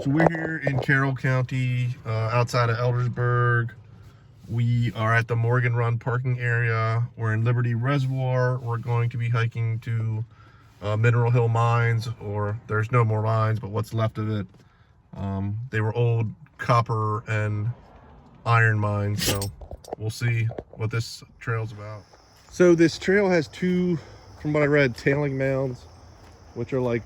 So we're here in Carroll County, outside of Eldersburg. We are at the Morgan Run parking area. We're in Liberty Reservoir. We're going to be hiking to Mineral Hill Mines, or there's no more mines, but what's left of it. They were old copper and iron mines, so we'll see what this trail's about. So this trail has two, from what I read, tailing mounds, which are like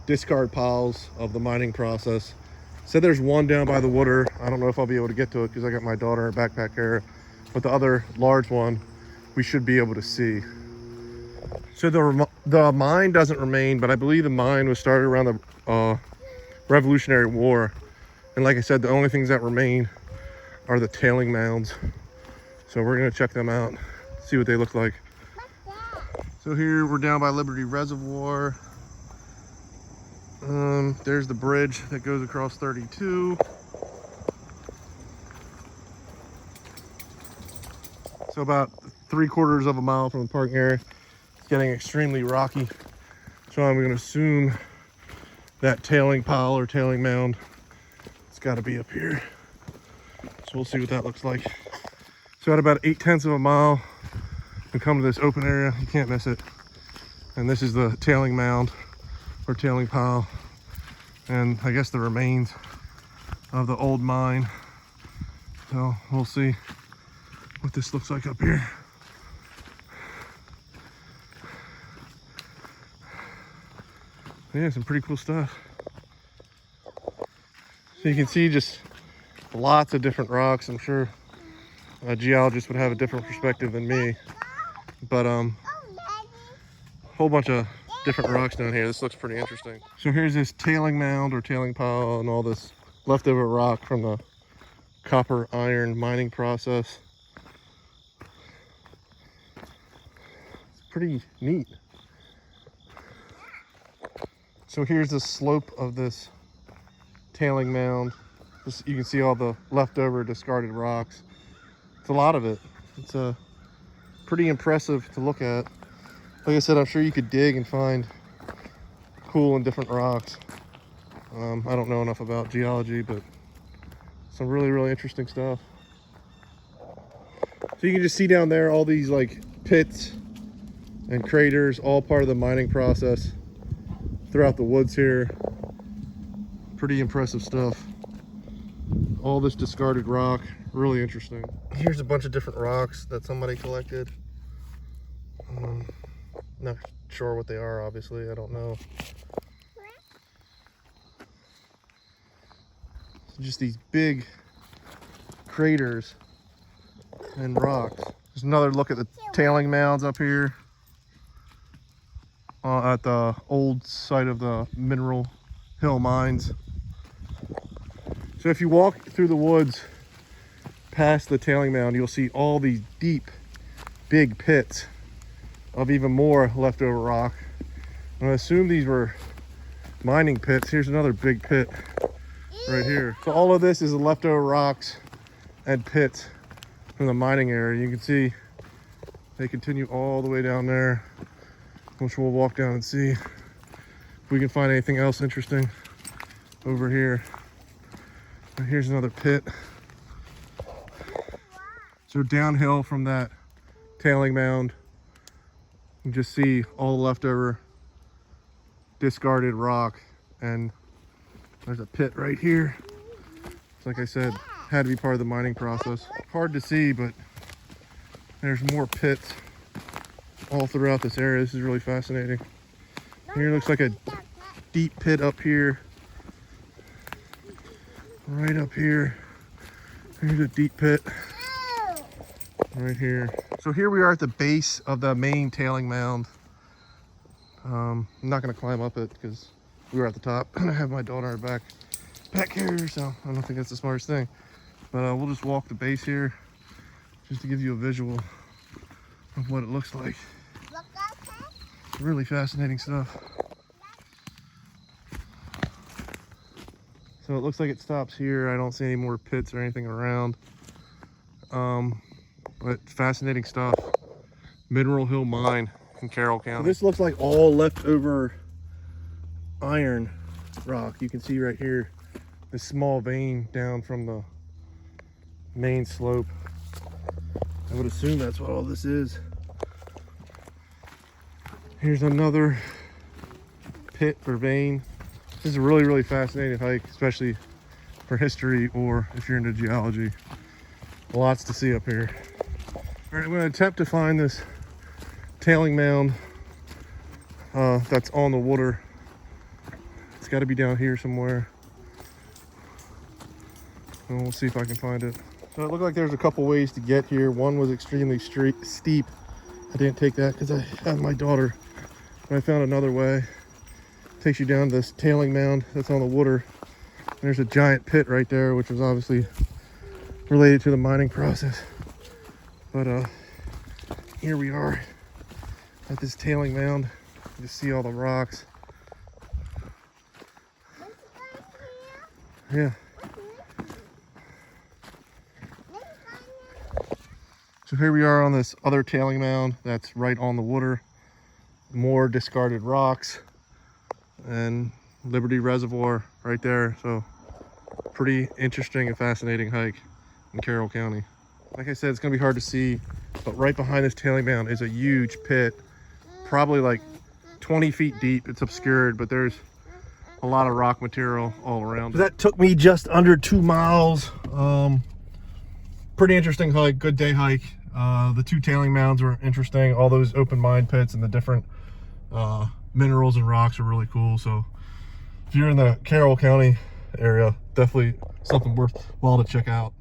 discard piles of the mining process. Said there's one down by the water. I don't know if I'll be able to get to it because I got my daughter in a backpack carrier, but the other large one we should be able to see. So the mine doesn't remain, but I believe the mine was started around the Revolutionary War, and like I said, the only things that remain are the tailing mounds. So we're gonna check them out, see what they look like. So here we're down by Liberty Reservoir. There's the bridge that goes across 32. So about 3/4 of a mile from the parking area. It's getting extremely rocky. So I'm gonna assume that tailing pile or tailing mound, it's gotta be up here. So we'll see what that looks like. So at about 8/10 of a mile, we come to this open area. You can't miss it. And this is the tailing mound or tailing pile, and I guess the remains of the old mine. So we'll see what this looks like up here. Yeah, some pretty cool stuff. So you can see just lots of different rocks. I'm sure a geologist would have a different perspective than me, but whole bunch of different rocks down here. This looks pretty interesting. So here's this tailing mound or tailing pile and all this leftover rock from the copper iron mining process. It's pretty neat. So here's the slope of this tailing mound. You can see all the leftover discarded rocks. It's a lot of it. It's pretty impressive to look at. Like I said, I'm sure you could dig and find cool and different rocks. I don't know enough about geology, but some really interesting stuff. So you can just see down there all these like pits and craters, all part of the mining process throughout the woods here. Pretty impressive stuff. All this discarded rock, really interesting. Here's a bunch of different rocks that somebody collected. Not sure what they are, obviously. I don't know. So just these big craters and rocks. There's another look at the tailing mounds up here at the old site of the Mineral Hill Mines. So if you walk through the woods past the tailing mound, you'll see all these deep, big pits of even more leftover rock. And I assume these were mining pits. Here's another big pit right here. So all of this is the leftover rocks and pits from the mining area. You can see they continue all the way down there, which we'll walk down and see if we can find anything else interesting over here. And here's another pit. So downhill from that tailing mound, you just see all the leftover discarded rock, and there's a pit right here. It's like I said, had to be part of the mining process. Hard to see, but there's more pits all throughout this area. This is really fascinating. Here looks like a deep pit up here. Right up here. Here's a deep pit. Right here. So here we are at the base of the main tailing mound. I'm not going to climb up it because we were at the top and I have my daughter back here, so I don't think that's the smartest thing. But we'll just walk the base here just to give you a visual of what it looks like. Really fascinating stuff. So it looks like it stops here. I don't see any more pits or anything around. But fascinating stuff. Mineral Hill Mine in Carroll County. So this looks like all leftover iron rock. You can see right here this small vein down from the main slope. I would assume that's what all this is. Here's another pit or vein. This is a really, really fascinating hike, especially for history or if you're into geology. Lots to see up here. All right, I'm going to attempt to find this tailing mound that's on the water. It's got to be down here somewhere. And we'll see if I can find it. So it looked like there's a couple ways to get here. One was extremely steep. I didn't take that because I had my daughter. But I found another way. It takes you down to this tailing mound that's on the water. And there's a giant pit right there, which was obviously related to the mining process. But here we are at this tailing mound. You see all the rocks. Yeah. So here we are on this other tailing mound that's right on the water. More discarded rocks and Liberty Reservoir right there. So pretty interesting and fascinating hike in Carroll County. Like I said, it's gonna be hard to see, but right behind this tailing mound is a huge pit, probably like 20 feet deep. It's obscured, but there's a lot of rock material all around. So that took me just under 2 miles. Pretty interesting hike, good day hike. The 2 tailing mounds were interesting. All those open mine pits and the different minerals and rocks are really cool. So if you're in the Carroll County area, definitely something worthwhile to check out.